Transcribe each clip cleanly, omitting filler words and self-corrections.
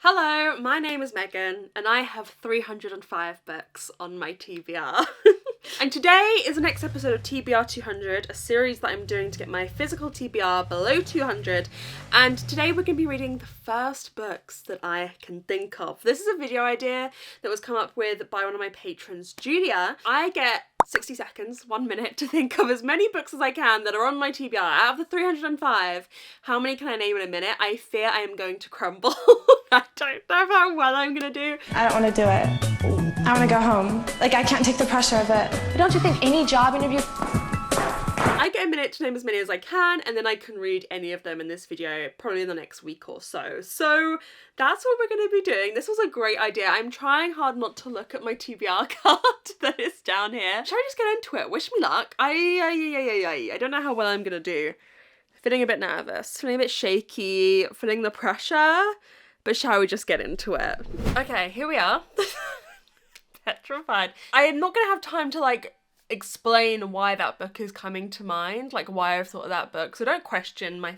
Hello, my name is Megan and I have 305 books on my TBR. And today is the next episode of TBR200, a series that I'm doing to get my physical TBR below 200. And today we're going to be reading the first books that I can think of. This is a video idea that was come up with by one of my patrons, Julia. I get 60 seconds, 1 minute to think of as many books as I can that are on my TBR. Out of the 305, how many can I name in a minute? I fear I am going to crumble. I don't know how well I'm gonna do. I don't want to do it. I want to go home. Like, I can't take the pressure of it. But don't you think any job interview... I get a minute to name as many as I can, and then I can read any of them in this video probably in the next week or so. So that's what we're going to be doing. This was a great idea. I'm trying hard not to look at my TBR card that is down here. Shall I just get into it? Wish me luck. I don't know how well I'm going to do. Feeling a bit nervous, feeling a bit shaky, feeling the pressure, but shall we just get into it? Okay, here we are. Petrified. I am not going to have time to explain why that book is coming to mind, like why I've thought of that book, so don't question my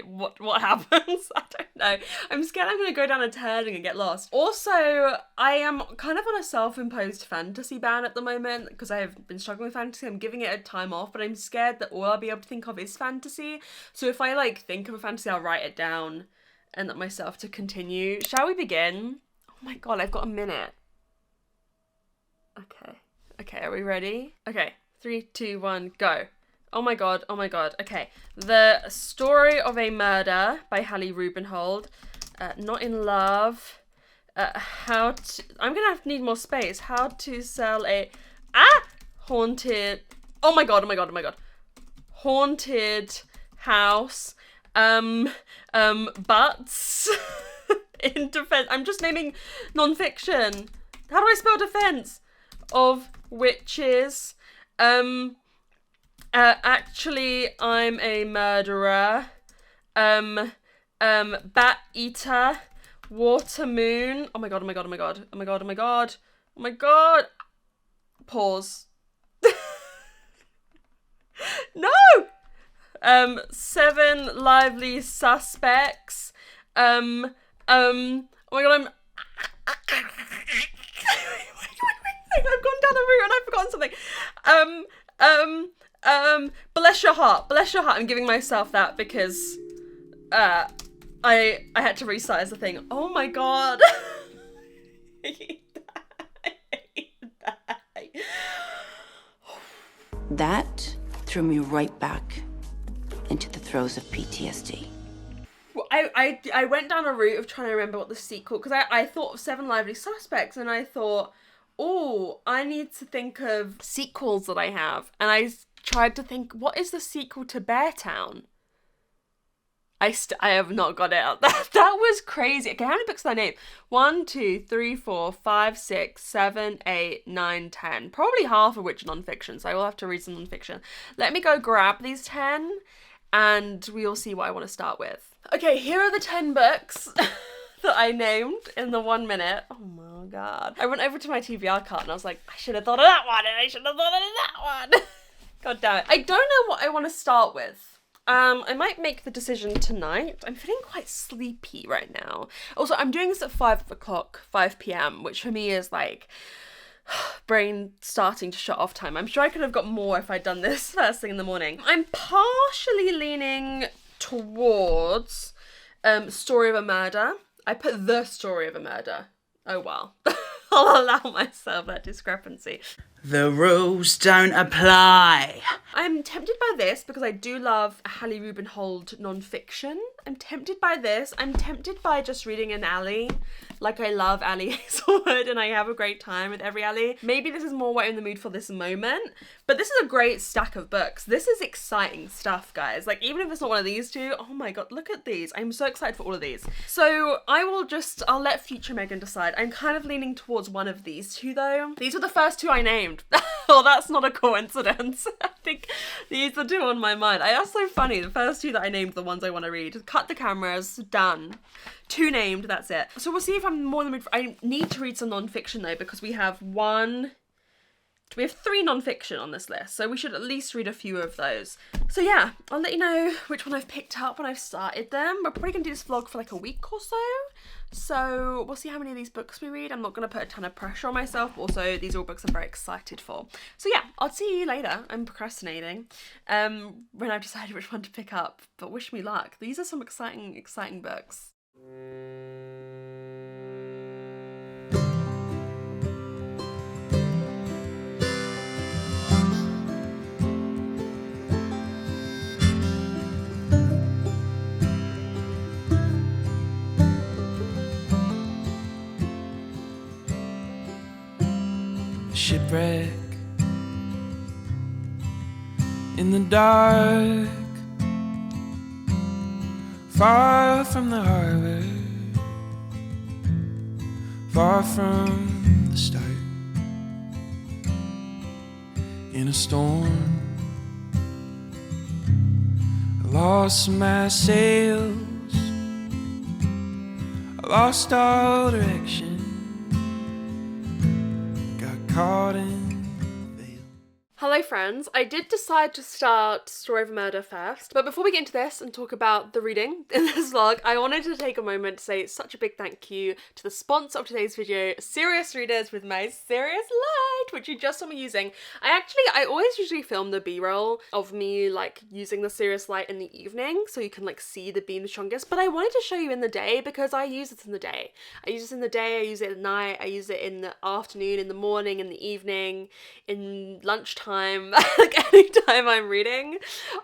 what happens. I don't know. I'm scared I'm gonna go down a turning and get lost. Also, I am kind of on a self-imposed fantasy ban at the moment because I have been struggling with fantasy. I'm giving it a time off, but I'm scared that all I'll be able to think of is fantasy. So if I think of a fantasy, I'll write it down and let myself to continue. Shall we begin? Oh my god, I've got a minute. Okay, are we ready? Okay, 3, 2, 1, go. Oh my god. Okay, The Story of a Murder by Hallie Rubenhold. Not in Love. I'm gonna have to need more space. How to Sell a... Haunted... Oh my god. Haunted House. Butts. In defense... I'm just naming non-fiction. How do I spell defense? Of witches. Actually, I'm a murderer. Bat eater. Water moon. Oh my god. Pause. No! 7 lively suspects. Oh my god, I've gone down a route and I've forgotten something. Bless your heart. I'm giving myself that because I had to resize the thing. Oh my god. I hate that. That threw me right back into the throes of PTSD. Well, I went down a route of trying to remember what the sequel, because I thought of 7 lively suspects and I thought, oh, I need to think of sequels that I have. And I tried to think, what is the sequel to Beartown? I have not got it out. That was crazy. Okay, how many books did I name? 1, 2, 3, 4, 5, 6, 7, 8, 9, 10. Probably half of which are non-fiction, so I will have to read some non-fiction. Let me go grab these 10 and we'll see what I want to start with. Okay, here are the 10 books that I named in the 1 minute. Oh my god. I went over to my TBR card and I was like, I should have thought of that one and I should have thought of that one. God damn it. I don't know what I want to start with. I might make the decision tonight. I'm feeling quite sleepy right now. Also, I'm doing this at 5 p.m, which for me is brain starting to shut off time. I'm sure I could have got more if I'd done this first thing in the morning. I'm partially leaning towards Story of a Murder. I put The Story of a Murder. Oh well. I'll allow myself that discrepancy. The rules don't apply. I'm tempted by this because I do love Hallie Rubenhold non-fiction. I'm tempted by this. I'm tempted by just reading an alley. Like, I love Ali Hazelwood and I have a great time with every alley. Maybe this is more what I'm in the mood for this moment. But this is a great stack of books. This is exciting stuff, guys. Even if it's not one of these two, oh my god, look at these. I'm so excited for all of these. So I'll let future Megan decide. I'm kind of leaning towards one of these two though. These were the first two I named. Well, that's not a coincidence. I think these are 2 on my mind. That's so funny. The first 2 that I named, the ones I want to read. Cut the cameras, done. 2 named, that's it. So we'll see if I'm more in the mood for... I need to read some non-fiction though, because we have 3 non-fiction on this list, so we should at least read a few of those. So yeah, I'll let you know which one I've picked up when I've started them. We're probably gonna do this vlog for a week or so. So we'll see how many of these books we read. I'm not going to put a ton of pressure on myself, but also these are all books I'm very excited for. So yeah, I'll see you later. I'm procrastinating when I've decided which one to pick up, but wish me luck. These are some exciting books. Shipwreck in the dark, far from the harbor, far from the start. In a storm, I lost my sails, I lost all direction, caught in the veil. Hello friends, I did decide to start Story of a Murder first, but before we get into this and talk about the reading in this vlog, I wanted to take a moment to say such a big thank you to the sponsor of today's video, Serious Readers, with my Serious Light, which you just saw me using. I always usually film the b-roll of me like using the Serious Light in the evening so you can like see the beam the strongest, but I wanted to show you in the day because I use it in the day. I use it in the day, I use it at night, I use it in the afternoon, in the morning, in the evening, in lunchtime, like anytime I'm reading,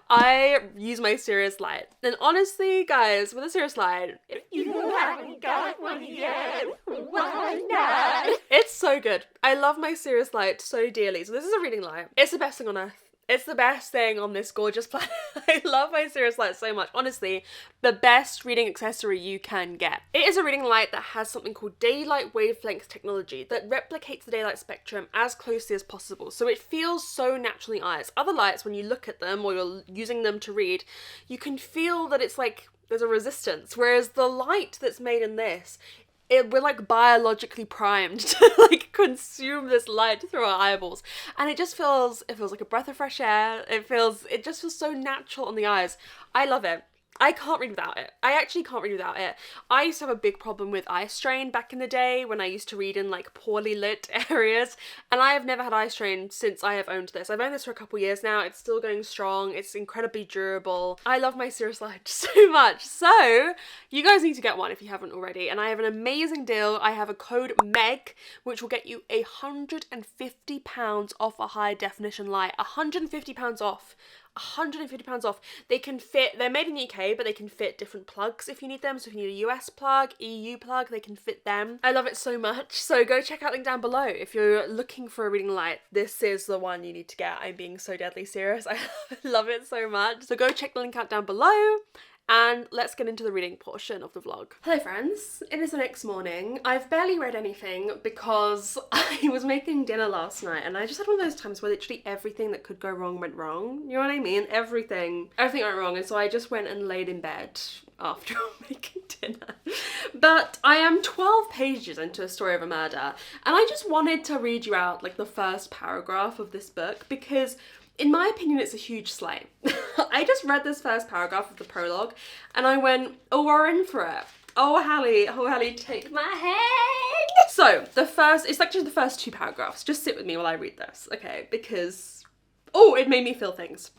I use my Serious Light. And honestly, guys, with a Serious Light, if you haven't got one yet, why not? It's so good. I love my Serious Light so dearly. So this is a reading light. It's the best thing on earth. It's the best thing on this gorgeous planet. I love my Serious Light so much. Honestly, the best reading accessory you can get. It is a reading light that has something called daylight wavelength technology that replicates the daylight spectrum as closely as possible. So it feels so natural in the eyes. Other lights, when you look at them or you're using them to read, you can feel that it's like there's a resistance. Whereas the light that's made in this, we're like biologically primed to like consume this light through our eyeballs, and it feels like a breath of fresh air. It just feels so natural on the eyes. I love it. I can't read without it. I actually can't read without it. I used to have a big problem with eye strain back in the day when I used to read in like poorly lit areas, and I have never had eye strain since I have owned this. I've owned this for a couple years now. It's still going strong. It's incredibly durable. I love my Serious Light so much. So you guys need to get one if you haven't already, and I have an amazing deal. I have a code MEG which will get you £150 off a high definition light. £150 off. £150 off. They can fit, they're made in the UK, but they can fit different plugs if you need them. So if you need a US plug, EU plug, they can fit them. I love it so much. So go check out the link down below. If you're looking for a reading light, this is the one you need to get. I'm being so deadly serious. I love it so much. So go check the link out down below. And let's get into the reading portion of the vlog. Hello friends, it is the next morning. I've barely read anything because I was making dinner last night and I just had one of those times where literally everything that could go wrong went wrong. You know what I mean? Everything went wrong, and so I just went and laid in bed after making dinner. But I am 12 pages into A Story of a Murder, and I just wanted to read you out like the first paragraph of this book because in my opinion, it's a huge slay. I just read this first paragraph of the prologue and I went, oh, we're in for it. Oh, Hallie, take my hand. So it's like just the first two paragraphs. Just sit with me while I read this, okay? Because, oh, it made me feel things.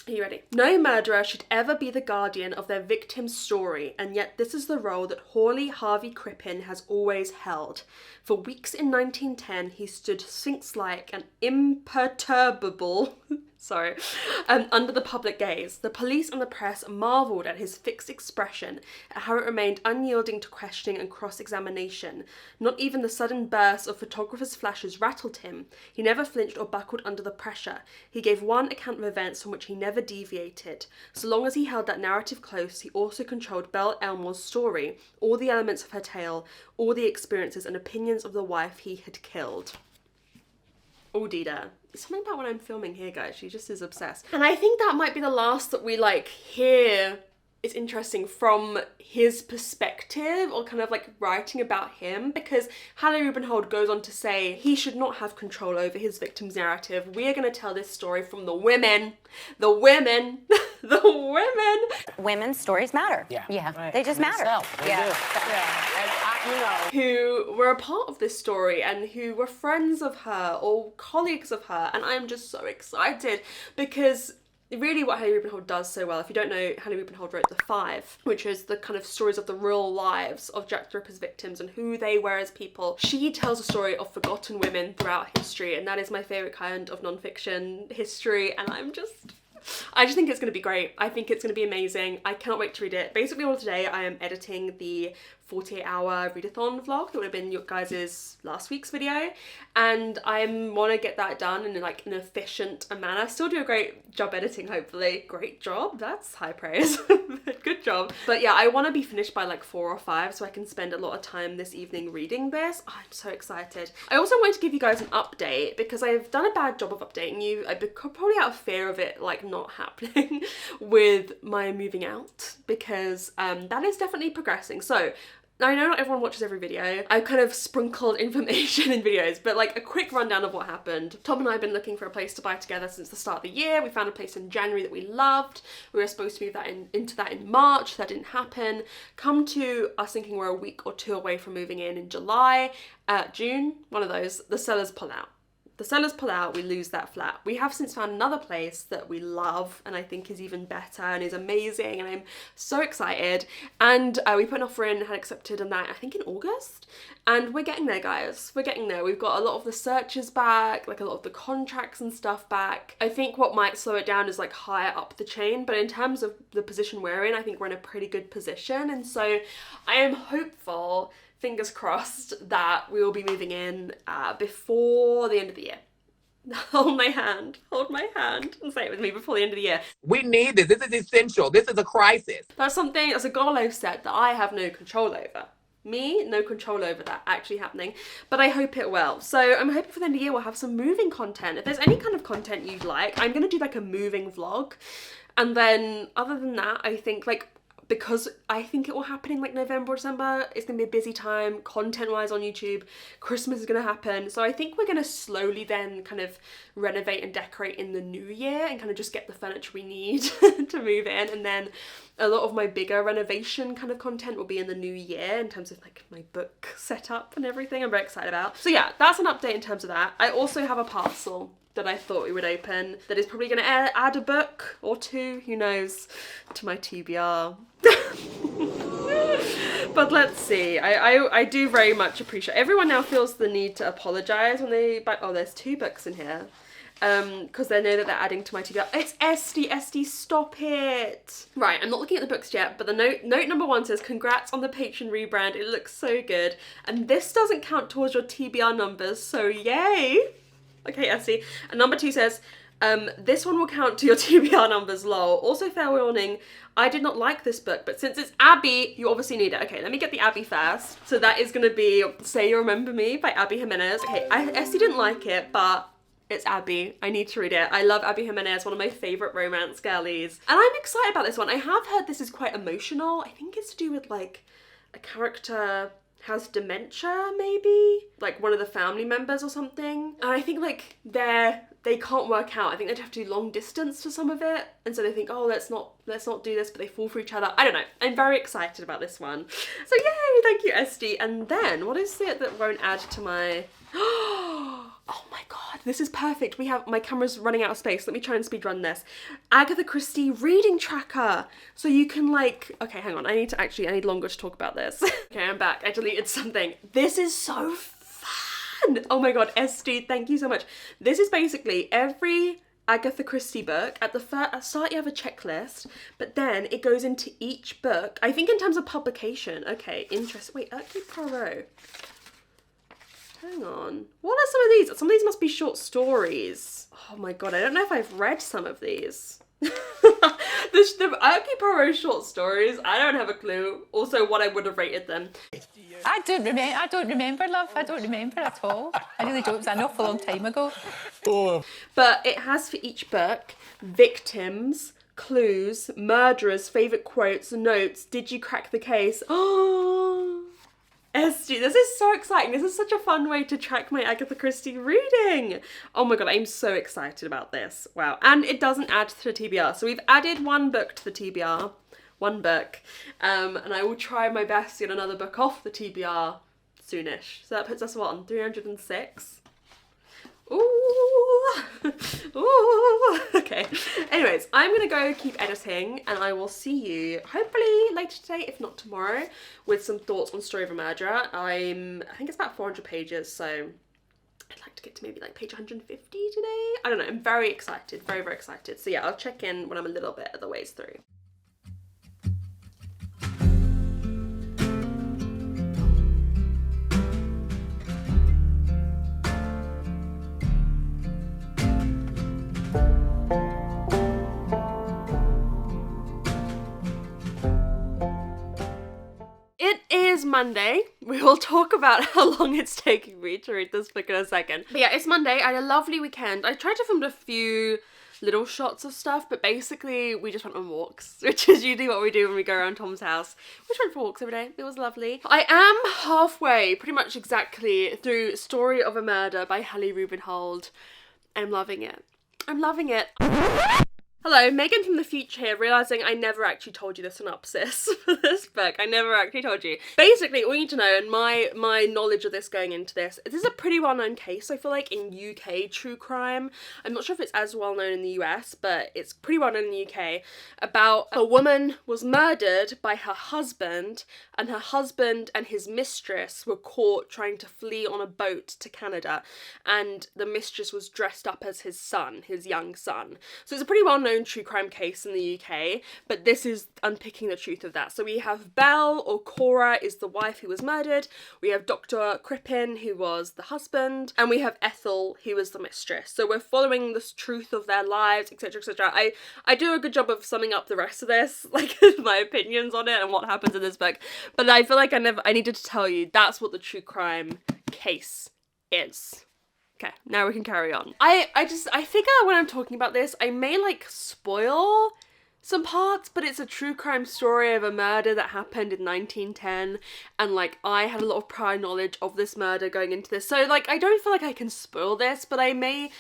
Are you ready? No murderer should ever be the guardian of their victim's story, and yet this is the role that Hawley Harvey Crippen has always held. For weeks in 1910, he stood sphinx-like and imperturbable under the public gaze. The police and the press marvelled at his fixed expression, at how it remained unyielding to questioning and cross-examination. Not even the sudden bursts of photographers' flashes rattled him. He never flinched or buckled under the pressure. He gave one account of events from which he never deviated. So long as he held that narrative close, he also controlled Belle Elmore's story, all the elements of her tale, all the experiences and opinions of the wife he had killed. Oh, Dita. Something about when I'm filming here, guys. She just is obsessed. And I think that might be the last that we like hear is interesting from his perspective, or kind of like writing about him, because Hallie Rubenhold goes on to say he should not have control over his victim's narrative. We are going to tell this story from the women. The women. Women's stories matter. Yeah. Yeah. Right. They just They matter. sell. They yeah. do. Yeah. who were a part of this story and who were friends of her or colleagues of her, and I'm just so excited because really what Haley Rubenhold does so well, if you don't know, Haley Rubenhold wrote The Five, which is the kind of stories of the real lives of Jack the Ripper's victims and who they were as people. She tells a story of forgotten women throughout history, and that is my favourite kind of non-fiction history, and I just think it's going to be great. I think it's going to be amazing. I cannot wait to read it. Basically all today I am editing the 48-hour readathon vlog that would have been your guys' last week's video, and I want to get that done in like an efficient manner. Still do a great job editing, hopefully. Great job, that's high praise. Good job. But yeah, I want to be finished by like 4 or 5 so I can spend a lot of time this evening reading this. Oh, I'm so excited. I also wanted to give you guys an update because I've done a bad job of updating you. I probably out of fear of it like not happening with my moving out, because that is definitely progressing. So I know not everyone watches every video. I've kind of sprinkled information in videos, but like a quick rundown of what happened. Tom and I have been looking for a place to buy together since the start of the year. We found a place in January that we loved. We were supposed to move that into that in March. That didn't happen. Come to us thinking we're a week or 2 away from moving in July, June, one of those, the sellers pull out. The sellers pull out, we lose that flat. We have since found another place that we love and I think is even better and is amazing, and I'm so excited. And we put an offer in, had accepted on that I think in August, and we're getting there, guys. We're getting there. We've got a lot of the searches back, like a lot of the contracts and stuff back. I think what might slow it down is like higher up the chain, but in terms of the position we're in, I think we're in a pretty good position, and so I am hopeful, fingers crossed, that we will be moving in before the end of the year. Hold my hand and say it with me, before the end of the year. We need this. This is essential. This is a crisis. That's a goal I've set that I have no control over. No control over that actually happening, but I hope it will. So I'm hoping for the end of the year we'll have some moving content. If there's any kind of content you'd like, I'm gonna do like a moving vlog. And then other than that, I think like, because I think it will happen in like November or December, it's gonna be a busy time content wise on YouTube. Christmas is gonna happen, so I think we're gonna slowly then kind of renovate and decorate in the new year and kind of just get the furniture we need to move in, and then a lot of my bigger renovation kind of content will be in the new year in terms of like my book setup and everything. I'm very excited about. So yeah, that's an update in terms of that. I also have a parcel that I thought we would open that is probably going to add a book or 2, who knows, to my TBR. But let's see. I do very much appreciate, everyone now feels the need to apologise when they buy, oh, there's 2 books in here. Because they know that they're adding to my TBR. It's Esty, stop it. Right, I'm not looking at the books yet, but the note number 1 says, congrats on the Patreon rebrand, it looks so good. And this doesn't count towards your TBR numbers, so yay. Okay, Esty. And number 2 says, this one will count to your TBR numbers, lol. Also, fair warning, I did not like this book, but since it's Abby, you obviously need it. Okay, let me get the Abby first. So that is going to be Say You Remember Me by Abby Jimenez. Okay, Esty didn't like it, but it's Abby. I need to read it. I love Abby Jimenez, one of my favourite romance girlies. And I'm excited about this one. I have heard this is quite emotional. I think it's to do with like a character has dementia, maybe? Like one of the family members or something. And I think like they can't work out. I think they'd have to do long distance for some of it. And so they think, oh, let's not do this, but they fall for each other. I don't know. I'm very excited about this one. So yay, thank you, Esty. And then what is it that won't add to my... Oh my god, this is perfect. My camera's running out of space. Let me try and speedrun this. Agatha Christie reading tracker. So you can like, okay, hang on. I need longer to talk about this. Okay, I'm back. I deleted something. This is so fun. Oh my god, Esty, thank you so much. This is basically every Agatha Christie book. At the start you have a checklist, but then it goes into each book. I think in terms of publication. Okay, interesting. Wait, Hercule Poirot. Hang on. What are some of these? Some of these must be short stories. Oh my god, I don't know if I've read some of these. The Hercule Poirot short stories, I don't have a clue. Also, what I would have rated them. I don't remember, love. I don't remember at all. I really don't. It was an awful long time ago. But it has for each book victims, clues, murderers, favourite quotes, notes, did you crack the case? Oh, Esty, this is so exciting. This is such a fun way to track my Agatha Christie reading. Oh my god, I'm so excited about this. Wow. And it doesn't add to the TBR. So we've added 1 book to the TBR. 1 book. And I will try my best to get another book off the TBR soonish. So that puts us, what, on 306? Ooh. Ooh. Okay. Anyways, I'm gonna go keep editing and I will see you hopefully later today, if not tomorrow, with some thoughts on Story of a Murderer. I think it's about 400 pages, so I'd like to get to maybe like page 150 today. I don't know, I'm very excited, very, very excited. So yeah, I'll check in when I'm a little bit of the ways through. It is Monday. We will talk about how long it's taking me to read this book in a second. But yeah, it's Monday. I had a lovely weekend. I tried to film a few little shots of stuff, but basically we just went on walks, which is usually what we do when we go around Tom's house. We just went for walks every day. It was lovely. I am halfway, pretty much exactly, through Story of a Murder by Hallie Rubenhold. I'm loving it. I'm loving it. Hello, Megan from the future here, realising I never actually told you the synopsis for this book. I never actually told you. Basically, all you need to know, and my knowledge of this going into this is a pretty well-known case, I feel like, in UK true crime. I'm not sure if it's as well-known in the US, but it's pretty well-known in the UK, about a woman was murdered by her husband and his mistress were caught trying to flee on a boat to Canada, and the mistress was dressed up as his son, his young son. So it's a pretty well-known true crime case in the UK, but this is unpicking the truth of that. So we have Belle, or Cora, is the wife who was murdered, we have Dr. Crippen, who was the husband, and we have Ethel, who was the mistress. So we're following the truth of their lives, etc, etc. I do a good job of summing up the rest of this, like my opinions on it and what happens in this book, but I feel like I needed to tell you that's what the true crime case is. Okay, now we can carry on. I figure when I'm talking about this, I may like spoil some parts, but it's a true crime story of a murder that happened in 1910, and like I had a lot of prior knowledge of this murder going into this, so like I don't feel like I can spoil this, but I may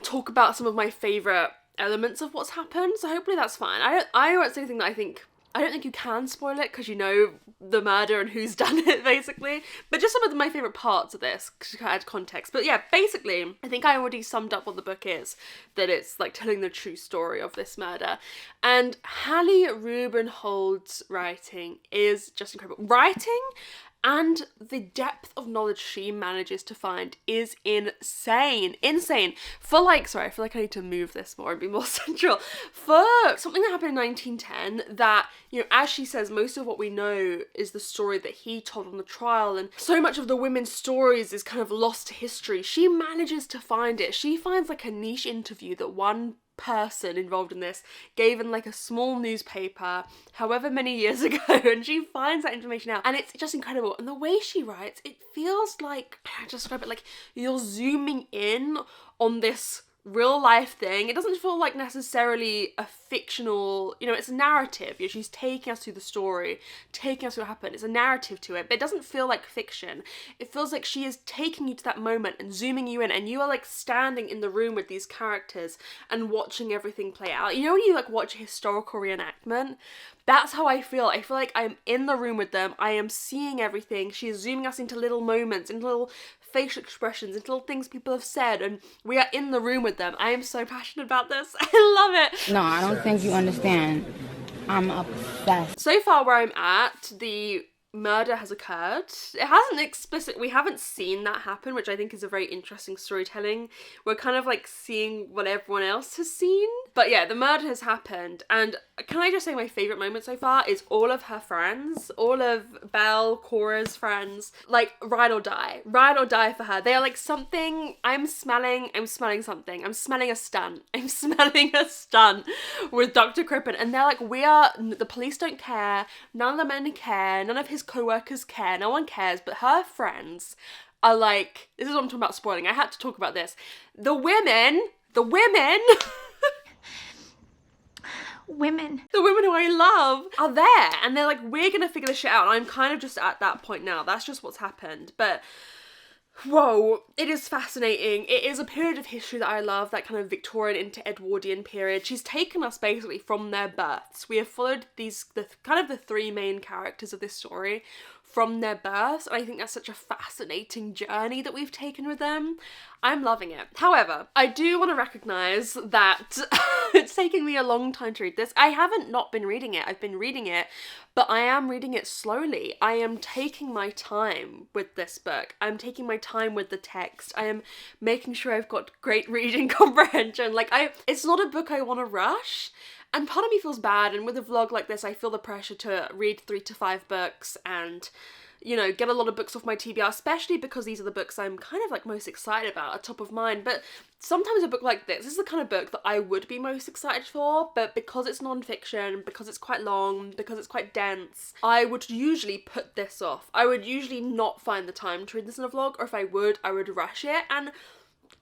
talk about some of my favourite elements of what's happened, so hopefully that's fine. I won't say anything that I don't think you can spoil it because you know the murder and who's done it, basically. But just some of my favourite parts of this to add context. But yeah, basically, I think I already summed up what the book is. That it's like telling the true story of this murder. And Hallie Rubenhold's writing is just incredible. Writing and the depth of knowledge she manages to find is insane. Insane. For like, sorry, I feel like I need to move this more and be more central. For something that happened in 1910 that, you know, as she says, most of what we know is the story that he told on the trial, and so much of the women's stories is kind of lost to history. She manages to find it. She finds like a niche interview that one person involved in this gave in like a small newspaper however many years ago, and she finds that information out, and it's just incredible. And the way she writes, it feels like, I describe it like you're zooming in on this real life thing. It doesn't feel like necessarily a fictional, you know, it's a narrative. You know, she's taking us through the story, taking us through what happened. It's a narrative to it, but it doesn't feel like fiction. It feels like she is taking you to that moment and zooming you in, and you are like standing in the room with these characters and watching everything play out. You know when you like watch a historical reenactment? That's how I feel. I feel like I'm in the room with them. I am seeing everything. She is zooming us into little moments, into little facial expressions, into little things people have said, and we are in the room with them. I am so passionate about this. I love it. No, I don't think you understand. I'm obsessed. So far where I'm at, the murder has occurred. It hasn't we haven't seen that happen, which I think is a very interesting storytelling. We're kind of like seeing what everyone else has seen. But yeah, the murder has happened, and can I just say my favourite moment so far is all of her friends, all of Belle, Cora's friends, like ride or die for her. They are like something, I'm smelling something. I'm smelling a stunt. I'm smelling a stunt with Dr. Crippen, and they're like, the police don't care, none of the men care, none of his co-workers care, no one cares, but her friends are like, this is what I'm talking about spoiling, I had to talk about this. The women who I love are there, and they're like, we're gonna figure this shit out, and I'm kind of just at that point now. That's just what's happened. But whoa, it is fascinating. It is a period of history that I love, that kind of Victorian into Edwardian period. She's taken us basically from their births. We have followed the three main characters of this story from their births, and I think that's such a fascinating journey that we've taken with them. I'm loving it. However, I do want to recognise that it's taking me a long time to read this. I haven't not been reading it. I've been reading it, but I am reading it slowly. I am taking my time with this book. I'm taking my time with the text. I am making sure I've got great reading comprehension. Like, it's not a book I want to rush. And part of me feels bad, and with a vlog like this, I feel the pressure to read 3 to 5 books and, you know, get a lot of books off my TBR, especially because these are the books I'm kind of like most excited about, are top of mind. But sometimes a book like this is the kind of book that I would be most excited for, but because it's non-fiction, because it's quite long, because it's quite dense, I would usually put this off. I would usually not find the time to read this in a vlog, or if I would rush it, and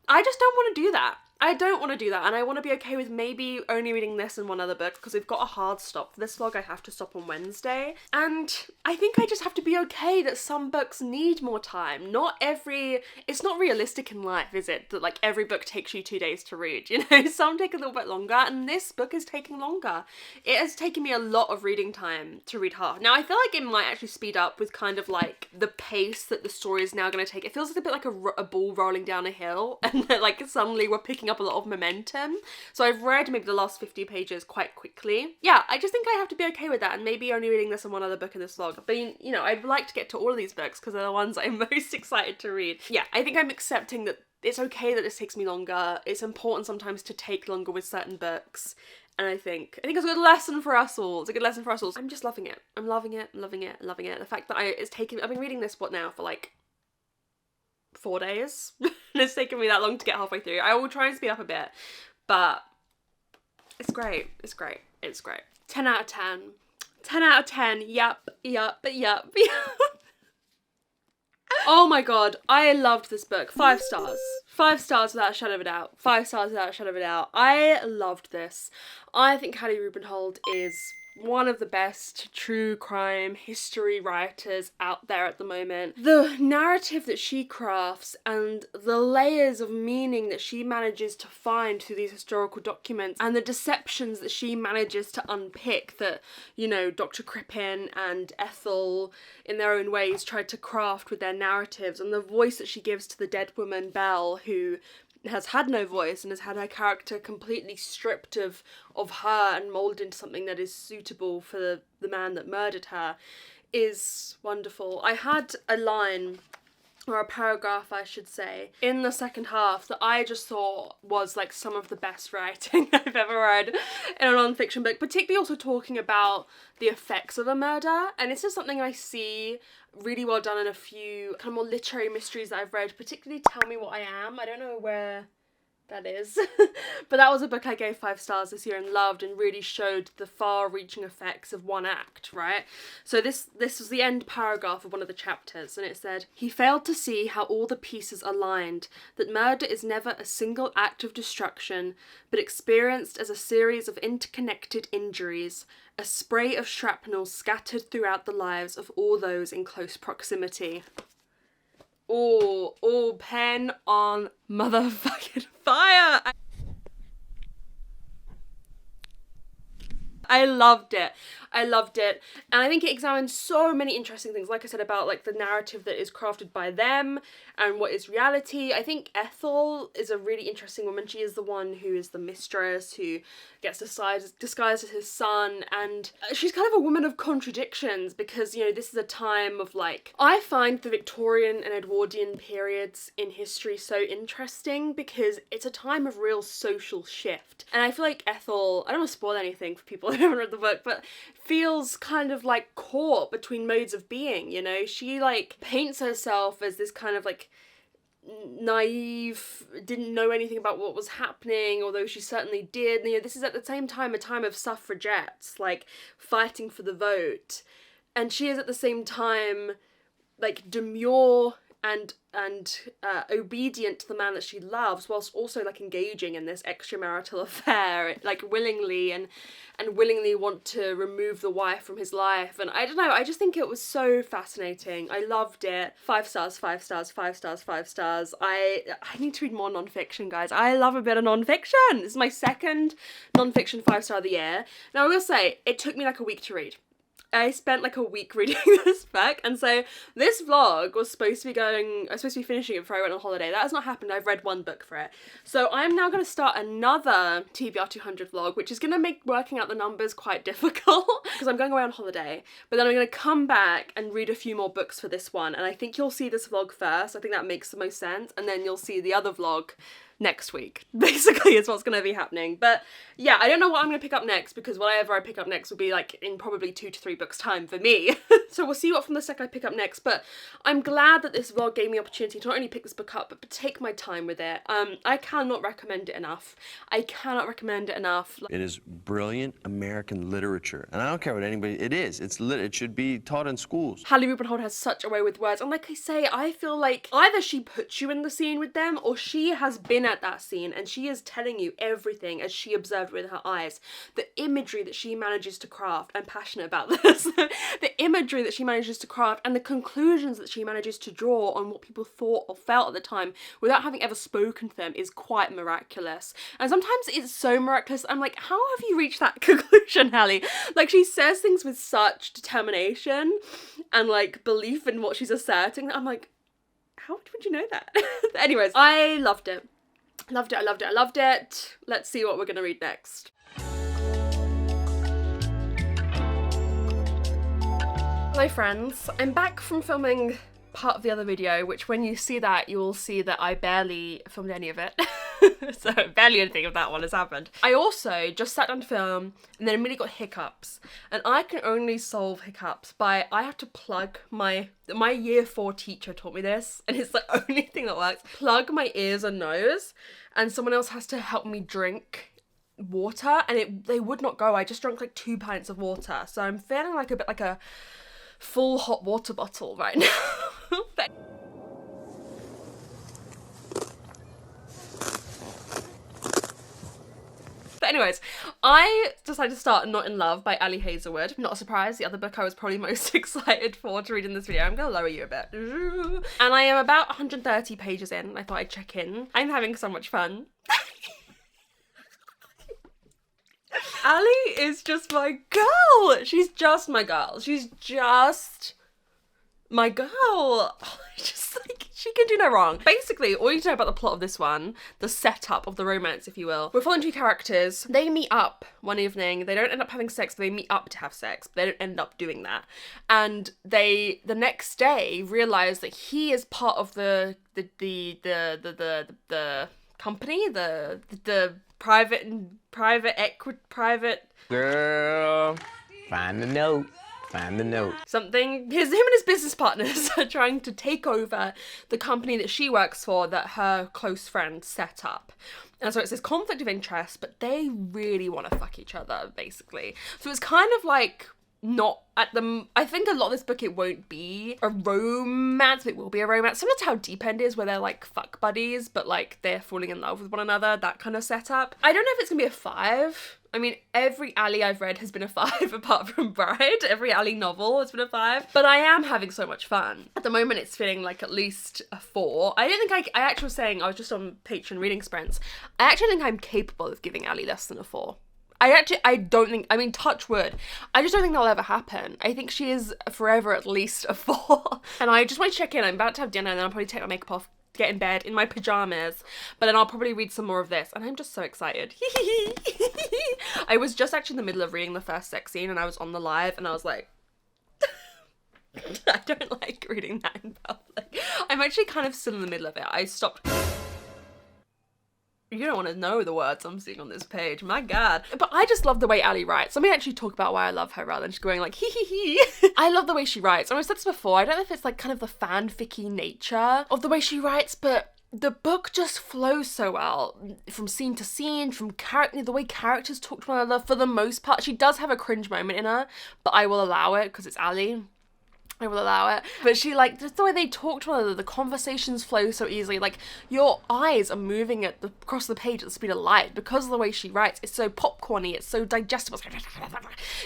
I just don't want to do that. I don't want to do that, and I want to be okay with maybe only reading this and one other book, because we've got a hard stop for this vlog. I have to stop on Wednesday, and I think I just have to be okay that some books need more time. It's not realistic in life, is it, that like every book takes you 2 days to read, you know? Some take a little bit longer, and this book is taking longer. It has taken me a lot of reading time to read half. Now, I feel like it might actually speed up with kind of like the pace that the story is now going to take. It feels like a bit like a ball rolling down a hill, and like suddenly we're picking up a lot of momentum. So I've read maybe the last 50 pages quite quickly. Yeah, I just think I have to be okay with that, and maybe only reading this and one other book in this vlog. But you know, I'd like to get to all of these books because they're the ones I'm most excited to read. Yeah, I think I'm accepting that it's okay that this takes me longer. It's important sometimes to take longer with certain books. And I think it's a good lesson for us all. It's a good lesson for us all. I'm just loving it. I'm loving it, loving it, loving it. The fact that I've been reading this, what now, for like 4 days? And it's taken me that long to get halfway through. I will try and speed up a bit, but it's great. It's great. It's great. 10 out of 10. 10 out of 10. Yup. Oh my god, I loved this book. 5 stars. 5 stars without a shadow of a doubt. 5 stars without a shadow of a doubt. I loved this. I think Hallie Rubenhold is one of the best true crime history writers out there at the moment. The narrative that she crafts and the layers of meaning that she manages to find through these historical documents, and the deceptions that she manages to unpick that, you know, Dr. Crippen and Ethel in their own ways tried to craft with their narratives, and the voice that she gives to the dead woman Belle, who has had no voice and has had her character completely stripped of her and moulded into something that is suitable for the man that murdered her, is wonderful. I had a line, or a paragraph I should say, in the second half that I just thought was like some of the best writing I've ever read in a non-fiction book, particularly also talking about the effects of a murder. And this is something I see really well done in a few kind of more literary mysteries that I've read, particularly Tell Me What I Am. I don't know where that is, but that was a book I gave 5 stars this year and loved, and really showed the far-reaching effects of one act, right? So this was the end paragraph of one of the chapters, and it said, "He failed to see how all the pieces aligned, that murder is never a single act of destruction, but experienced as a series of interconnected injuries, a spray of shrapnel scattered throughout the lives of all those in close proximity." Oh, pen on motherfucking fire! I loved it. And I think it examines so many interesting things, like I said, about like the narrative that is crafted by them and what is reality. I think Ethel is a really interesting woman. She is the one who is the mistress, who gets disguised as his son, and she's kind of a woman of contradictions, because, you know, this is a time of like, I find the Victorian and Edwardian periods in history so interesting because it's a time of real social shift. And I feel like Ethel, I don't want to spoil anything for people who haven't read the book, but feels kind of like caught between modes of being, you know? She like paints herself as this kind of like naive, didn't know anything about what was happening, although she certainly did. You know, this is at the same time a time of suffragettes, like fighting for the vote, and she is at the same time like demure and obedient to the man that she loves, whilst also like engaging in this extramarital affair, like willingly and willingly want to remove the wife from his life. And I don't know, I just think it was so fascinating. I loved it. 5 stars, 5 stars, 5 stars, 5 stars. I need to read more non-fiction, guys. I love a bit of non-fiction. This is my second non-fiction 5-star of the year. Now I will say, it took me like a week to read. I spent like a week reading this book, and so this vlog was supposed to be I was supposed to be finishing it before I went on holiday. That has not happened. I've read one book for it. So I'm now going to start another TBR200 vlog, which is going to make working out the numbers quite difficult because I'm going away on holiday, but then I'm going to come back and read a few more books for this one, and I think you'll see this vlog first. I think that makes the most sense, and then you'll see the other vlog next week, basically, is what's going to be happening. But yeah, I don't know what I'm going to pick up next, because whatever I pick up next will be like in probably 2 to 3 books time for me. So we'll see what from the sec I pick up next, but I'm glad that this vlog gave me opportunity to not only pick this book up, but to take my time with it. I cannot recommend it enough. I cannot recommend it enough. It is brilliant American literature, and I don't care what anybody, it should be taught in schools. Hallie Rubenhold has such a way with words, and like I say, I feel like either she puts you in the scene with them, or she has been at that scene and she is telling you everything as she observed with her eyes. The imagery that she manages to craft, I'm passionate about this, the imagery that she manages to craft and the conclusions that she manages to draw on what people thought or felt at the time without having ever spoken to them is quite miraculous. And sometimes it's so miraculous, I'm like, how have you reached that conclusion, Hallie? Like, she says things with such determination and like belief in what she's asserting that I'm like, how would you know that? Anyways, I loved it. Loved it, I loved it, I loved it. Let's see what we're gonna read next. Hello friends, I'm back from filming part of the other video, which when you see that, you will see that I barely filmed any of it. So barely anything of that one has happened. I also just sat down to film and then immediately got hiccups. And I can only solve hiccups by, I have to plug my year 4 teacher taught me this, and it's the only thing that works. Plug my ears and nose, and someone else has to help me drink water, and they would not go. I just drank like 2 pints of water. So I'm feeling like a bit like a full hot water bottle right now. But anyways, I decided to start Not in Love by Ali Hazelwood. Not a surprise, the other book I was probably most excited for to read in this video. I'm gonna lower you a bit. And I am about 130 pages in. I thought I'd check in. I'm having so much fun. Ali is just my girl. She's just my girl. She's just my girl. Just like, she can do no wrong. Basically, all you need to know about the plot of this one, the setup of the romance, if you will. We're following 2 characters. They meet up one evening. They don't end up having sex, but they meet up to have sex. But they don't end up doing that. And they, the next day, realize that he is part of the company, the private Girl, find the note. Find the note. Something. Him and his business partners are trying to take over the company that she works for that her close friend set up. And so it's this conflict of interest, but they really want to fuck each other, basically. So it's kind of like not at the... I think a lot of this book, it won't be a romance, but it will be a romance. Similar to how Deep End is, where they're like fuck buddies, but like they're falling in love with one another, that kind of setup. I don't know if it's gonna be a 5. I mean, every Ali I've read has been a 5 apart from Bride. Every Ali novel has been a 5. But I am having so much fun. At the moment, it's feeling like at least a 4. I don't think I actually was saying, I was just on Patreon reading sprints. I actually think I'm capable of giving Ali less than a 4. I don't think, I mean, touch wood, I just don't think that'll ever happen. I think she is forever at least a 4. And I just want to check in. I'm about to have dinner and then I'll probably take my makeup off, get in bed in my pajamas, but then I'll probably read some more of this, and I'm just so excited. I was just actually in the middle of reading the first sex scene and I was on the live and I was like, I don't like reading that in public. I'm actually kind of still in the middle of it. I stopped. You don't want to know the words I'm seeing on this page, my god. But I just love the way Ali writes. Let me actually talk about why I love her rather than just going like hee hee hee. I love the way she writes. I've said this before, I don't know if it's like kind of the fanficky nature of the way she writes, but the book just flows so well from scene to scene, from character, the way characters talk to one another. For the most part, she does have a cringe moment in her, but I will allow it because it's Ali. I will allow it. But she, like, just the way they talk to one another, the conversations flow so easily. Like, your eyes are moving across the page at the speed of light because of the way she writes. It's so popcorny, it's so digestible,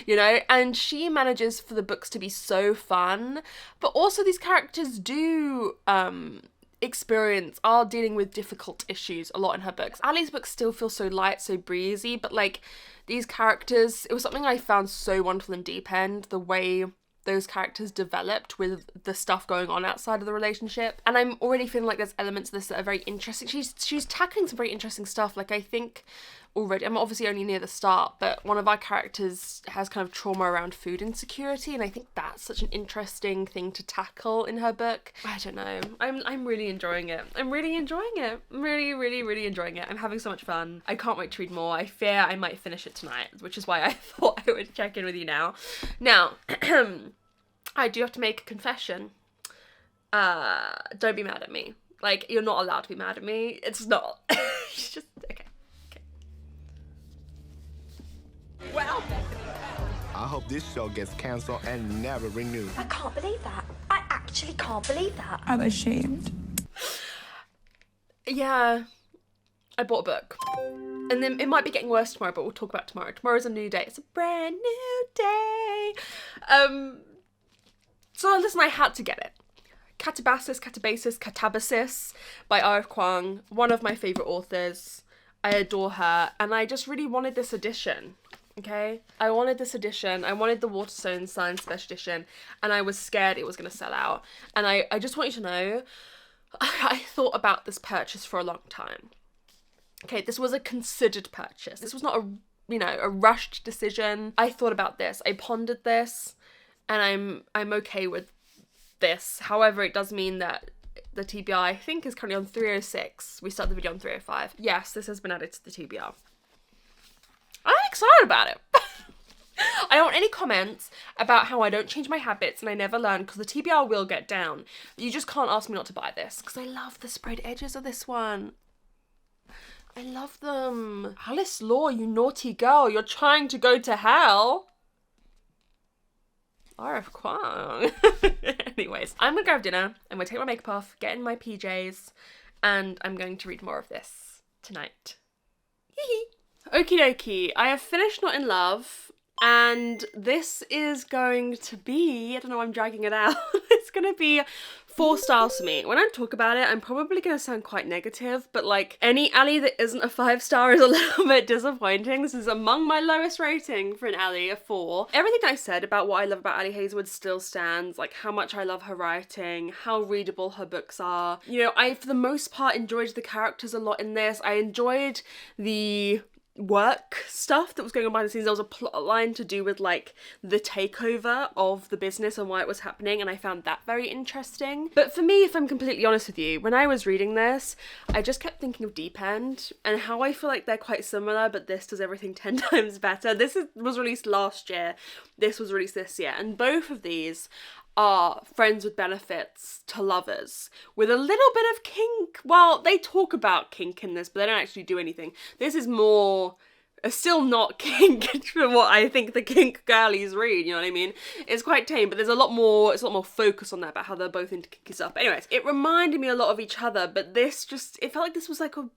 you know? And she manages for the books to be so fun. But also these characters do, are dealing with difficult issues a lot in her books. Ali's books still feel so light, so breezy, but like these characters, it was something I found so wonderful in Deep End, the way those characters developed with the stuff going on outside of the relationship. And I'm already feeling like there's elements of this that are very interesting. She's tackling some very interesting stuff. Like I think already, I'm obviously only near the start, but one of our characters has kind of trauma around food insecurity, and I think that's such an interesting thing to tackle in her book. I don't know. I'm really enjoying it. I'm really enjoying it. I'm really, really, really enjoying it. I'm having so much fun. I can't wait to read more. I fear I might finish it tonight, which is why I thought I would check in with you now. Now, I do have to make a confession. Don't be mad at me. Like, you're not allowed to be mad at me. It's not. It's just, okay. Well, I hope this show gets cancelled and never renewed. I can't believe that. I actually can't believe that. I'm ashamed. yeah, I bought a book. And then it might be getting worse tomorrow, but we'll talk about tomorrow. Tomorrow's a new day. It's a brand new day. So listen, I had to get it. Catabasis by R.F. Kuang, one of my favourite authors. I adore her, and I just really wanted this edition. Okay, I wanted this edition. I wanted the Waterstone Signed Special Edition, and I was scared it was going to sell out. And I just want you to know, I thought about this purchase for a long time. Okay, this was a considered purchase. This was not a rushed decision. I thought about this. I pondered this, and I'm okay with this. However, it does mean that the TBR, I think, is currently on 306. We started the video on 305. Yes, this has been added to the TBR. I'm excited about it. I don't want any comments about how I don't change my habits and I never learn, because the TBR will get down. You just can't ask me not to buy this, because I love the sprayed edges of this one. I love them. Alice Law, you naughty girl. You're trying to go to hell. R.F. Kuang. Anyways, I'm gonna go have dinner. I'm gonna take my makeup off, get in my PJs, and I'm going to read more of this tonight. Hee. Okie dokie, I have finished Not in Love, and this is going to be, I don't know why I'm dragging it out, it's going to be 4 stars for me. When I talk about it, I'm probably going to sound quite negative, but like any Ali that isn't a 5-star is a little bit disappointing. This is among my lowest rating for an Ali, a 4. Everything I said about what I love about Ali Hazelwood still stands, like how much I love her writing, how readable her books are. You know, I, for the most part, enjoyed the characters a lot in this. I enjoyed the work stuff that was going on behind the scenes. There was a plot line to do with like the takeover of the business and why it was happening, and I found that very interesting. But for me, if I'm completely honest with you, when I was reading this, I just kept thinking of Deep End and how I feel like they're quite similar, but this does everything 10 times better. This was released last year, this was released this year, and both of these are friends with benefits to lovers with a little bit of kink. Well, they talk about kink in this, but they don't actually do anything. This is more, still not kink from what I think the kink girlies read, you know what I mean? It's quite tame, but there's a lot more focus on that about how they're both into kinky stuff. But anyways, it reminded me a lot of each other, but this just, it felt like this was like a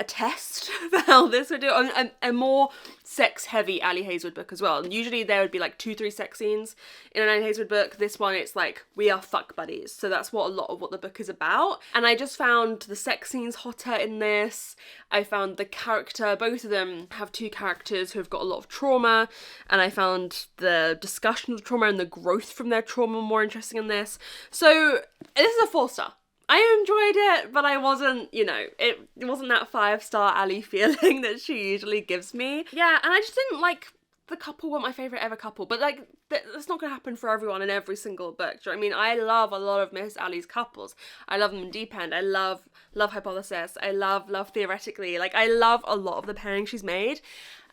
test for how this would do, a more sex-heavy Ali Hazelwood book as well. And usually there would be like 2-3 sex scenes in an Ali Hazelwood book. This one, it's like, we are fuck buddies. So that's what a lot of what the book is about. And I just found the sex scenes hotter in this. I found the character, both of them have 2 characters who have got a lot of trauma, and I found the discussion of trauma and the growth from their trauma more interesting in this. So this is a 4-star. I enjoyed it, but I wasn't, you know, it wasn't that 5-star Ali feeling that she usually gives me. Yeah, and I just didn't like the couple weren't my favourite ever couple, but like, that's not going to happen for everyone in every single book. Do you know what I mean? I love a lot of Miss Ali's couples. I love them in Deep End. I love Hypothesis. I love Theoretically. Like, I love a lot of the pairings she's made.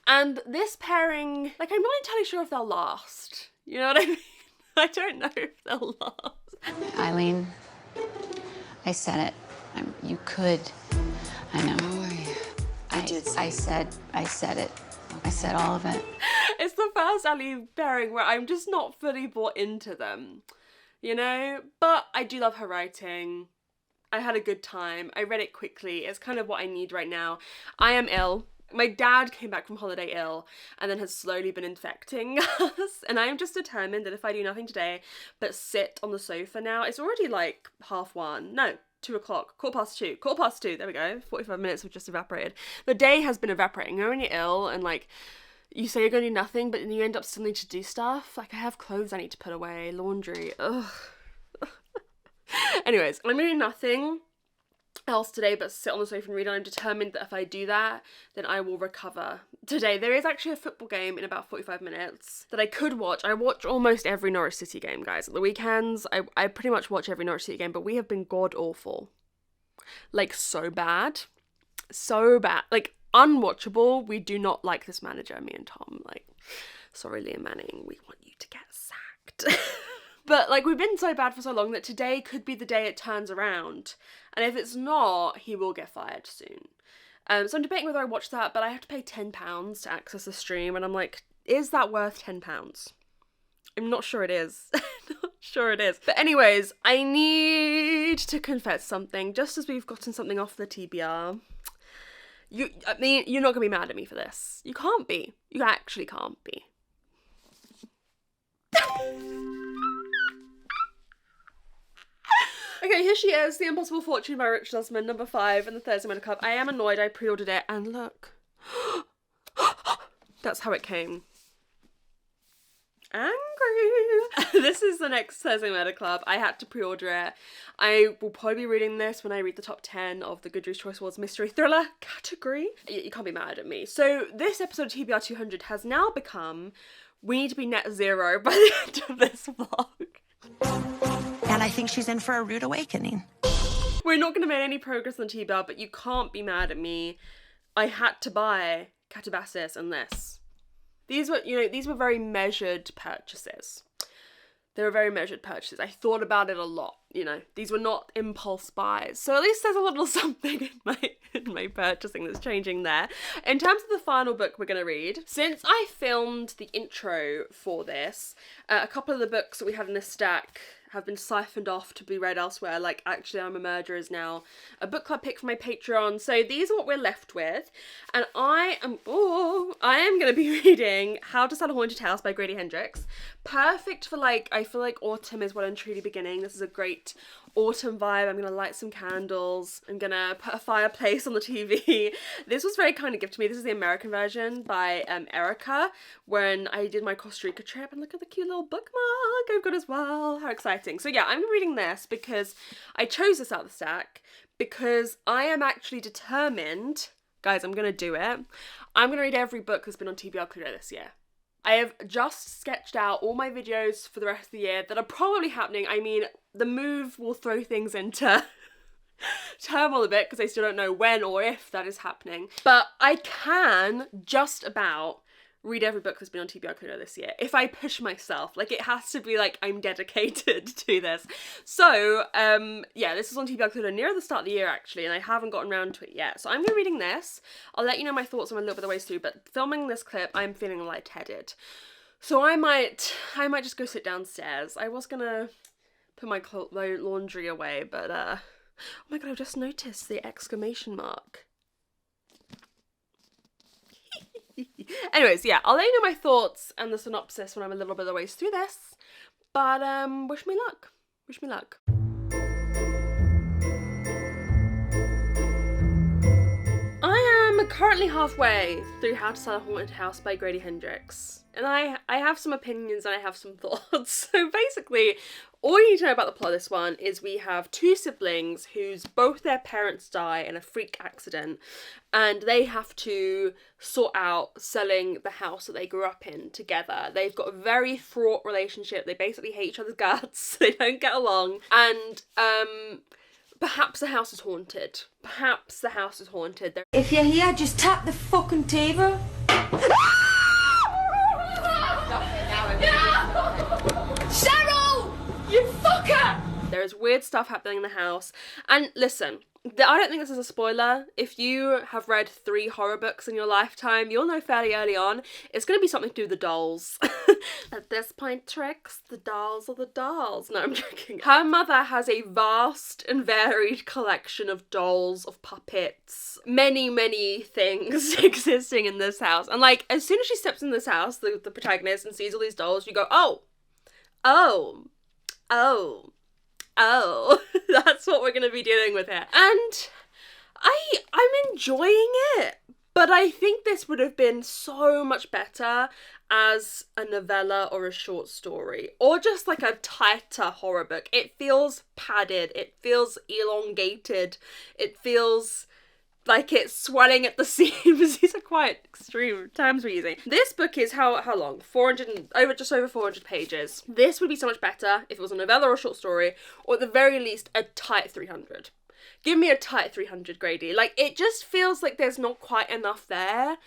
And this pairing, like, I'm not entirely sure if they'll last. You know what I mean? I don't know if they'll last. Eileen, I said it. You could. I know. Who are you? I said it. I said all of it. It's the first Ali pairing where I'm just not fully bought into them, you know? But I do love her writing. I had a good time. I read it quickly. It's kind of what I need right now. I am ill. My dad came back from holiday ill and then has slowly been infecting us, and I am just determined that if I do nothing today but sit on the sofa now, it's already like 1:30. No, 2 o'clock, 2:15, 2:15, there we go, 45 minutes have just evaporated. The day has been evaporating. You know when you're ill and like, you say you're gonna do nothing, but then you end up still need to do stuff? Like, I have clothes I need to put away, laundry, ugh. Anyways, I'm doing nothing else today but sit on the sofa and read, and I'm determined that if I do that, then I will recover. Today, there is actually a football game in about 45 minutes that I could watch. I watch almost every Norwich City game, guys. At the weekends, I pretty much watch every Norwich City game, but we have been god-awful. Like, so bad. So bad. Like, unwatchable. We do not like this manager, me and Tom. Like, sorry, Liam Manning, we want you to get sacked. But, like, we've been so bad for so long that today could be the day it turns around. And if it's not, he will get fired soon. So I'm debating whether I watch that, but I have to pay £10 to access the stream. And I'm like, is that worth £10? I'm not sure it is. Not sure it is. But anyways, I need to confess something. Just as we've gotten something off the TBR. I mean, you're not going to be mad at me for this. You can't be. You actually can't be. Okay, here she is, The Impossible Fortune by Richard Osman, number 5 in the Thursday Murder Club. I am annoyed I pre-ordered it, and look. That's how it came. Angry. This is the next Thursday Murder Club. I had to pre-order it. I will probably be reading this when I read the top 10 of the Goodreads Choice Awards Mystery Thriller category. You can't be mad at me. So this episode of TBR200 has now become, we need to be net zero by the end of this vlog. And I think she's in for a rude awakening. We're not going to make any progress on TBR, but you can't be mad at me. I had to buy Catabasis and this. These were very measured purchases. They were very measured purchases. I thought about it a lot, These were not impulse buys. So at least there's a little something in my purchasing that's changing there. In terms of the final book we're going to read, since I filmed the intro for this, a couple of the books that we had in this stack have been siphoned off to be read elsewhere, like Actually I'm a Murderer is now a book club pick for my Patreon. So these are what we're left with. And I am going to be reading How to Sell a Haunted House by Grady Hendrix. Perfect for I feel like autumn is well and truly beginning. This is a great autumn vibe. I'm going to light some candles. I'm going to put a fireplace on the TV. This was very kind of gift to me. This is the American version by Erica when I did my Costa Rica trip. And look at the cute little bookmark I've got as well. How exciting. So yeah, I'm reading this because I chose this out of the stack because I am actually determined, guys, I'm going to do it. I'm going to read every book that's been on TBR Cluedo this year. I have just sketched out all my videos for the rest of the year that are probably happening. I mean, the move will throw things into turmoil a bit because I still don't know when or if that is happening. But I can just about read every book that's been on TBR Cluedo this year. If I push myself, it has to be I'm dedicated to this. So, yeah, this is on TBR Cluedo near the start of the year actually, and I haven't gotten around to it yet. So I'm going to be reading this. I'll let you know my thoughts on a little bit of the ways through, but filming this clip, I'm feeling lightheaded. So I might just go sit downstairs. I was going to put my laundry away, but, oh my god, I've just noticed the exclamation mark. Anyways, yeah, I'll let you know my thoughts and the synopsis when I'm a little bit of the ways through this. But wish me luck. Wish me luck. I am currently halfway through How to Sell a Haunted House by Grady Hendrix. And I have some opinions and I have some thoughts. So basically, all you need to know about the plot of this one is we have two siblings whose both their parents die in a freak accident, and they have to sort out selling the house that they grew up in together. They've got a very fraught relationship. They basically hate each other's guts. They don't get along. And perhaps the house is haunted. Perhaps the house is haunted. If you're here, just tap the fucking table. Cheryl! You fucker! There is weird stuff happening in the house. And listen, I don't think this is a spoiler. If you have read 3 horror books in your lifetime, you'll know fairly early on it's going to be something to do with the dolls. At this point, Trix, the dolls are the dolls. No, I'm joking. Her mother has a vast and varied collection of dolls, of puppets, many, many things existing in this house. And as soon as she steps in this house, the protagonist, and sees all these dolls, you go, oh, oh, that's what we're going to be dealing with here. And I'm enjoying it, but I think this would have been so much better as a novella or a short story, or just like a tighter horror book. It feels padded, it feels elongated, it feels like it's swelling at the seams. These are quite extreme terms we're using. This book is how long? Just over 400 pages. This would be so much better if it was a novella or a short story, or at the very least a tight 300. Give me a tight 300, Grady. Like, it just feels like there's not quite enough there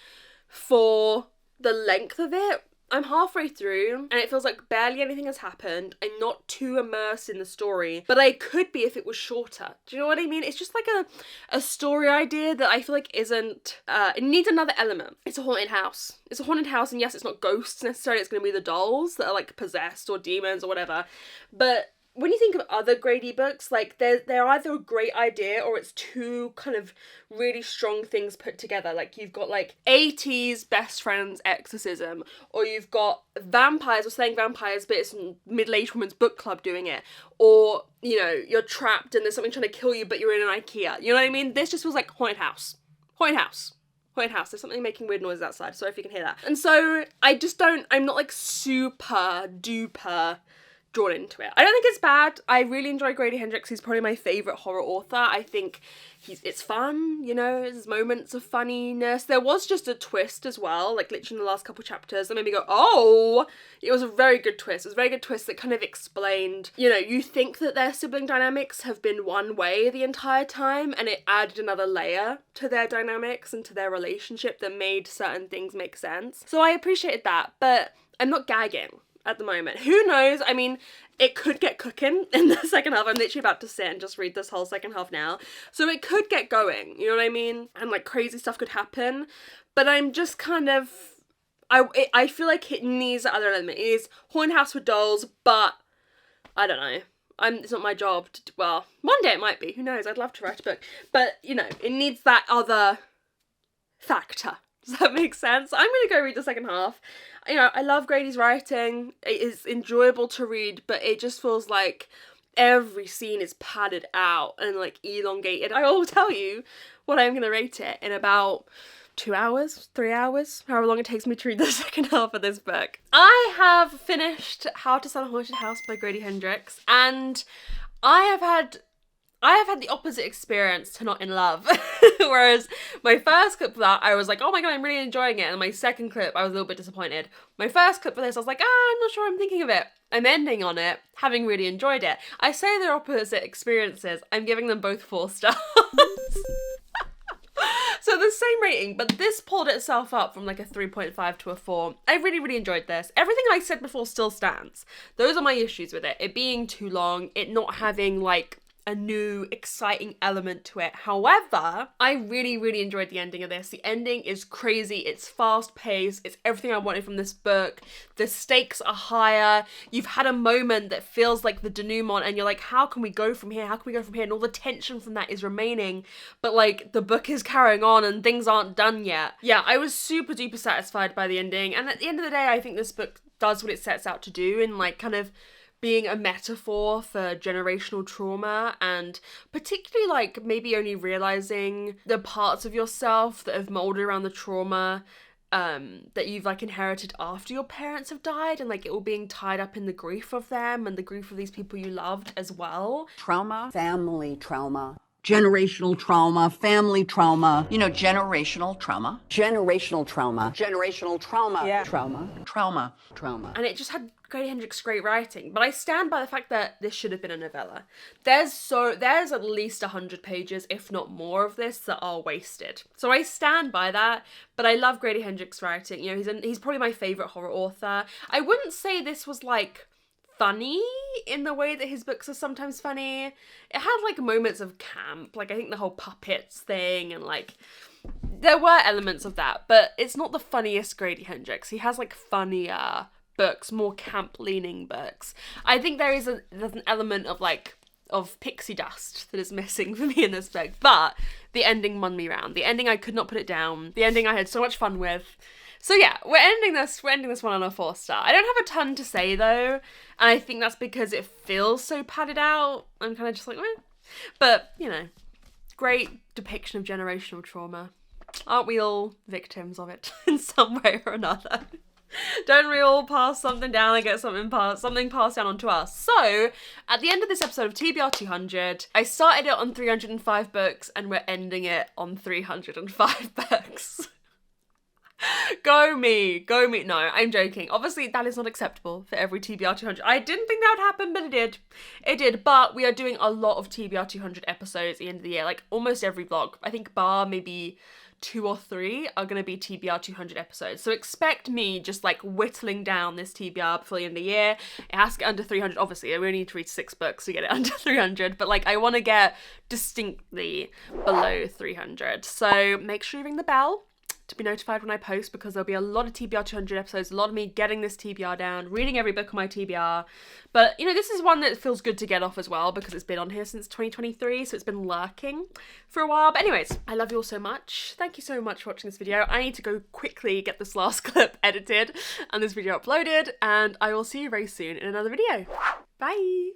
for the length of it. I'm halfway through and it feels like barely anything has happened. I'm not too immersed in the story, but I could be if it was shorter. Do you know what I mean? It's just like a story idea that I feel like isn't, it needs another element. It's a haunted house. It's a haunted house, and yes, it's not ghosts necessarily, it's going to be the dolls that are like possessed or demons or whatever. But when you think of other Grady books, like they're either a great idea or it's two kind of really strong things put together. Like you've got like 80s best friends exorcism, or you've got vampires, or saying vampires but it's a middle-aged woman's book club doing it, or you know, you're trapped and there's something trying to kill you but you're in an IKEA. You know what I mean? This just feels like haunted house. Haunted house. Haunted house. There's something making weird noises outside, sorry if you can hear that. And so I'm not like super duper drawn into it. I don't think it's bad. I really enjoy Grady Hendrix. He's probably my favourite horror author. I think it's fun, you know, there's moments of funniness. There was just a twist as well, like literally in the last couple chapters that made me go, oh, it was a very good twist. It was a very good twist that kind of explained, you know, you think that their sibling dynamics have been one way the entire time, and it added another layer to their dynamics and to their relationship that made certain things make sense. So I appreciated that, but I'm not gagging at the moment. Who knows? I mean, it could get cooking in the second half. I'm literally about to sit and just read this whole second half now. So it could get going, you know what I mean? And like crazy stuff could happen. But I'm just kind of, I feel like it needs that other element. It is haunted house with dolls, but I don't know. It's not my job to, well, one day it might be. Who knows? I'd love to write a book. But, you know, it needs that other factor. Does that make sense? I'm going to go read the second half. You know, I love Grady's writing. It is enjoyable to read, but it just feels like every scene is padded out and like elongated. I will tell you what I'm going to rate it in about 2 hours, 3 hours, however long it takes me to read the second half of this book. I have finished How to Sell a Haunted House by Grady Hendrix, and I have had the opposite experience to Not in Love. Whereas my first clip for that, I was like, oh my god, I'm really enjoying it. And my second clip, I was a little bit disappointed. My first clip for this, I was like, I'm not sure I'm thinking of it. I'm ending on it, having really enjoyed it. I say they're opposite experiences. I'm giving them both 4 stars. So the same rating, but this pulled itself up from like a 3.5 to a 4. I really, really enjoyed this. Everything I said before still stands. Those are my issues with it. It being too long, it not having like a new exciting element to it. However, I really, really enjoyed the ending of this. The ending is crazy. It's fast paced. It's everything I wanted from this book. The stakes are higher. You've had a moment that feels like the denouement and you're like, how can we go from here? How can we go from here? And all the tension from that is remaining. But like the book is carrying on and things aren't done yet. Yeah, I was super duper satisfied by the ending. And at the end of the day, I think this book does what it sets out to do in like kind of being a metaphor for generational trauma, and particularly like maybe only realizing the parts of yourself that have molded around the trauma that you've like inherited after your parents have died, and like it all being tied up in the grief of them and the grief of these people you loved as well. Trauma, family trauma. Generational trauma, family trauma. You know, generational trauma. Generational trauma. Generational trauma. Yeah. Trauma. Trauma. Trauma. And it just had Grady Hendrix' great writing, but I stand by the fact that this should have been a novella. There's at least 100 pages, if not more, of this that are wasted. So I stand by that, but I love Grady Hendrix' writing. You know, he's probably my favourite horror author. I wouldn't say this was like funny in the way that his books are sometimes funny. It had like moments of camp, like I think the whole puppets thing, and like there were elements of that, but it's not the funniest Grady Hendrix. He has like funnier books, more camp leaning books. I think there's an element of pixie dust that is missing for me in this book, but the ending won me round. The ending, I could not put it down. The ending I had so much fun with. So yeah, we're ending this one on a 4-star. I don't have a ton to say though, and I think that's because it feels so padded out. I'm kind of just like, meh. But, you know, great depiction of generational trauma. Aren't we all victims of it in some way or another? Don't we all pass something down and get something passed down onto us? So, at the end of this episode of TBR200, I started it on 305 books and we're ending it on 305 books. Go me. No, I'm joking. Obviously, that is not acceptable for every TBR200. I didn't think that would happen, but it did. It did, but we are doing a lot of TBR200 episodes at the end of the year, like almost every vlog. I think bar maybe 2 or 3 are going to be TBR200 episodes. So expect me just like whittling down this TBR before the end of the year. It has to get under 300. Obviously, I only need to read 6 books to get it under 300, but like I want to get distinctly below 300. So make sure you ring the bell to be notified when I post, because there'll be a lot of TBR200 episodes, a lot of me getting this TBR down, reading every book on my TBR. But, you know, this is one that feels good to get off as well, because it's been on here since 2023, so it's been lurking for a while. But anyways, I love you all so much. Thank you so much for watching this video. I need to go quickly get this last clip edited and this video uploaded, and I will see you very soon in another video. Bye!